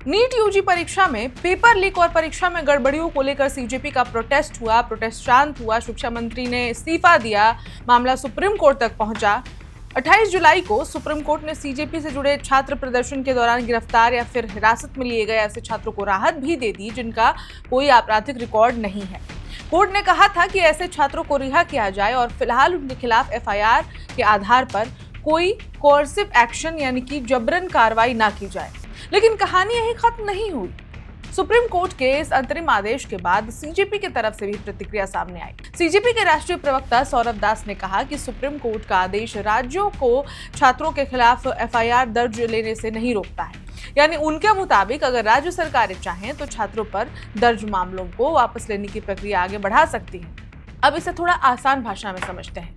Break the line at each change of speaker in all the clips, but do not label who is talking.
NEET UG परीक्षा में paper leak और परीक्षा में गड़बड़ियों को लेकर सीजेपी का प्रोटेस्ट हुआ। प्रोटेस्ट शांत हुआ। शिक्षा मंत्री ने इस्तीफा दिया। मामला सुप्रीम कोर्ट तक पहुंचा। 28 जुलाई को सुप्रीम कोर्ट ने सीजेपी से जुड़े छात्र प्रदर्शन के दौरान गिरफ्तार या फिर हिरासत में लिए गए ऐसे छात्रों को राहत भी दे दी जिनका कोई आपराधिक रिकॉर्ड नहीं है। कोर्ट ने कहा था कि ऐसे छात्रों को रिहा किया जाए और फिलहाल उनके खिलाफ एफआईआर के आधार पर कोई कोर्सिव एक्शन यानी कि जबरन कार्रवाई ना की जाए। लेकिन कहानी यही खत्म नहीं हुई। सुप्रीम कोर्ट के इस अंतरिम आदेश के बाद सीजेपी की तरफ से भी प्रतिक्रिया सामने आई। सीजेपी के राष्ट्रीय प्रवक्ता सौरभ दास ने कहा कि सुप्रीम कोर्ट का आदेश राज्यों को छात्रों के खिलाफ एफआईआर दर्ज लेने से नहीं रोकता है। यानी उनके मुताबिक अगर राज्य सरकारें चाहें तो छात्रों पर दर्ज मामलों को वापस लेने की प्रक्रिया आगे बढ़ा सकती है। अब इसे थोड़ा आसान भाषा में समझते हैं।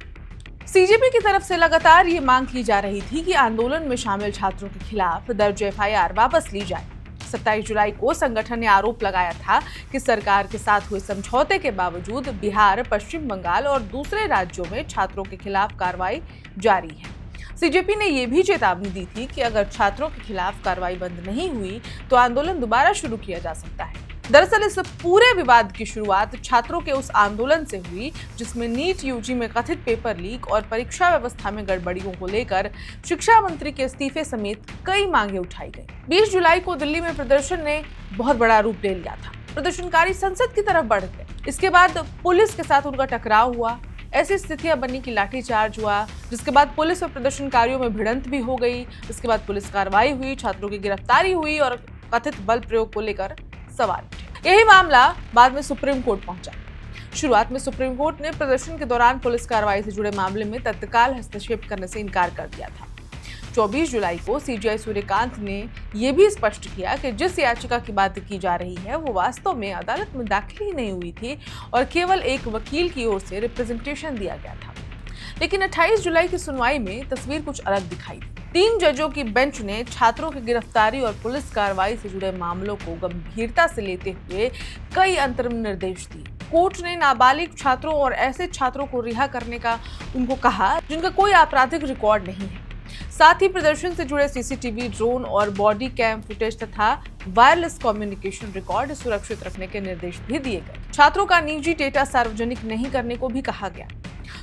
सीजेपी की तरफ से लगातार ये मांग की जा रही थी कि आंदोलन में शामिल छात्रों के खिलाफ दर्ज एफआईआर वापस ली जाए। 27 जुलाई को संगठन ने आरोप लगाया था कि सरकार के साथ हुए समझौते के बावजूद बिहार, पश्चिम बंगाल और दूसरे राज्यों में छात्रों के खिलाफ कार्रवाई जारी है। सीजेपी ने यह भी चेतावनी दी थी कि अगर छात्रों के खिलाफ कार्रवाई बंद नहीं हुई तो आंदोलन दोबारा शुरू किया जा सकता है। दरअसल इस पूरे विवाद की शुरुआत छात्रों के उस आंदोलन से हुई जिसमें नीट यूजी में कथित पेपर लीक और परीक्षा व्यवस्था में गड़बड़ियों को लेकर शिक्षा मंत्री के इस्तीफे समेत कई मांगे उठाई गई। 20 जुलाई को दिल्ली में प्रदर्शन ने बहुत बड़ा रूप ले लिया था। प्रदर्शनकारी संसद की तरफ बढ़ गए। इसके बाद पुलिस के साथ उनका टकराव हुआ। ऐसी स्थितियां बनी कि लाठीचार्ज हुआ, जिसके बाद पुलिस और प्रदर्शनकारियों में भिड़ंत भी हो गई। इसके बाद पुलिस कार्रवाई हुई, छात्रों की गिरफ्तारी हुई और कथित बल प्रयोग को लेकर सवाल उठे। यही मामला बाद में सुप्रीम कोर्ट पहुंचा। शुरुआत में सुप्रीम कोर्ट ने प्रदर्शन के दौरान पुलिस कार्रवाई से जुड़े मामले में तत्काल हस्तक्षेप करने से इनकार कर दिया था। 24 जुलाई को सीजेआई सूर्यकांत ने यह भी स्पष्ट किया कि जिस याचिका की बात की जा रही है वो वास्तव में अदालत में दाखिल ही नहीं हुई थी और केवल एक वकील की ओर से रिप्रेजेंटेशन दिया गया था। लेकिन 28 जुलाई की सुनवाई में तस्वीर कुछ अलग दिखाई दी। 3 जजों की बेंच ने छात्रों की गिरफ्तारी और पुलिस कार्रवाई से जुड़े मामलों को गंभीरता से लेते हुए कई अंतरिम निर्देश दिए। कोर्ट ने नाबालिग छात्रों और ऐसे छात्रों को रिहा करने का उनको कहा जिनका कोई आपराधिक रिकॉर्ड नहीं है। साथ ही प्रदर्शन से जुड़े सीसीटीवी, ड्रोन और बॉडी कैम फुटेज तथा वायरलेस कम्युनिकेशन रिकॉर्ड सुरक्षित रखने के निर्देश भी दिए गए। छात्रों का निजी डेटा सार्वजनिक नहीं करने को भी कहा गया।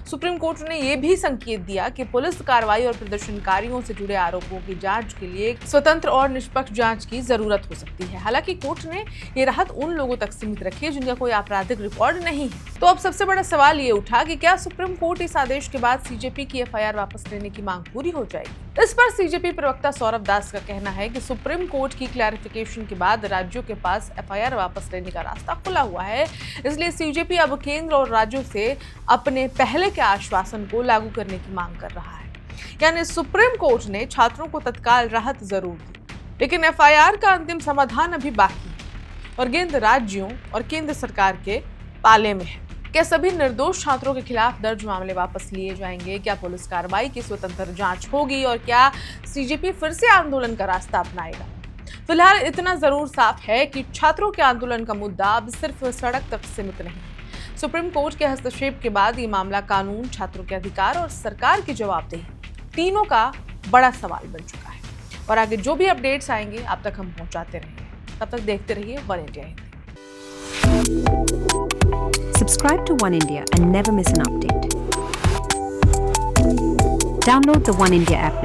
सुप्रीम कोर्ट ने यह भी संकेत दिया कि पुलिस कार्रवाई और प्रदर्शनकारियों से जुड़े आरोपों की जांच के लिए स्वतंत्र और निष्पक्ष जांच की जरूरत हो सकती है। हालांकि कोर्ट ने ये राहत उन लोगों तक सीमित रखी है जिनका कोई आपराधिक रिकॉर्ड नहीं है। तो अब सबसे बड़ा सवाल ये उठा कि क्या सुप्रीम कोर्ट इस आदेश के बाद सीजेपी की एफआईआर वापस लेने की मांग पूरी हो जाएगी? इस पर सीजेपी प्रवक्ता सौरभ दास का कहना है कि सुप्रीम कोर्ट की क्लैरिफिकेशन के बाद राज्यों के पास एफआईआर वापस लेने का रास्ता खुला हुआ है। इसलिए सीजेपी अब केंद्र और राज्यों से अपने पहले के आश्वासन को लागू करने की मांग कर रहा है। यानी सुप्रीम कोर्ट ने छात्रों को तत्काल राहत जरूर दी, लेकिन एफआईआर का अंतिम समाधान अभी बाकी है और गेंद राज्यों और केंद्र सरकार के पाले में है। क्या सभी निर्दोष छात्रों के खिलाफ दर्ज मामले वापस लिए जाएंगे? क्या पुलिस कार्रवाई की स्वतंत्र जांच होगी और क्या सीजेपी फिर से आंदोलन का रास्ता अपनाएगा? फिलहाल इतना जरूर साफ है कि छात्रों के आंदोलन का मुद्दा अब सिर्फ सड़क तक सीमित नहीं है। सुप्रीम कोर्ट के हस्तक्षेप के बाद ये मामला कानून, छात्रों के अधिकार और सरकार की जवाबदेही तीनों का बड़ा सवाल बन चुका है। और आगे जो भी अपडेट्स आएंगे आप तक हम पहुंचाते रहेंगे। तब तक देखते रहिए one India Hindi.
Subscribe to One India and never miss an update. Download the One India app now.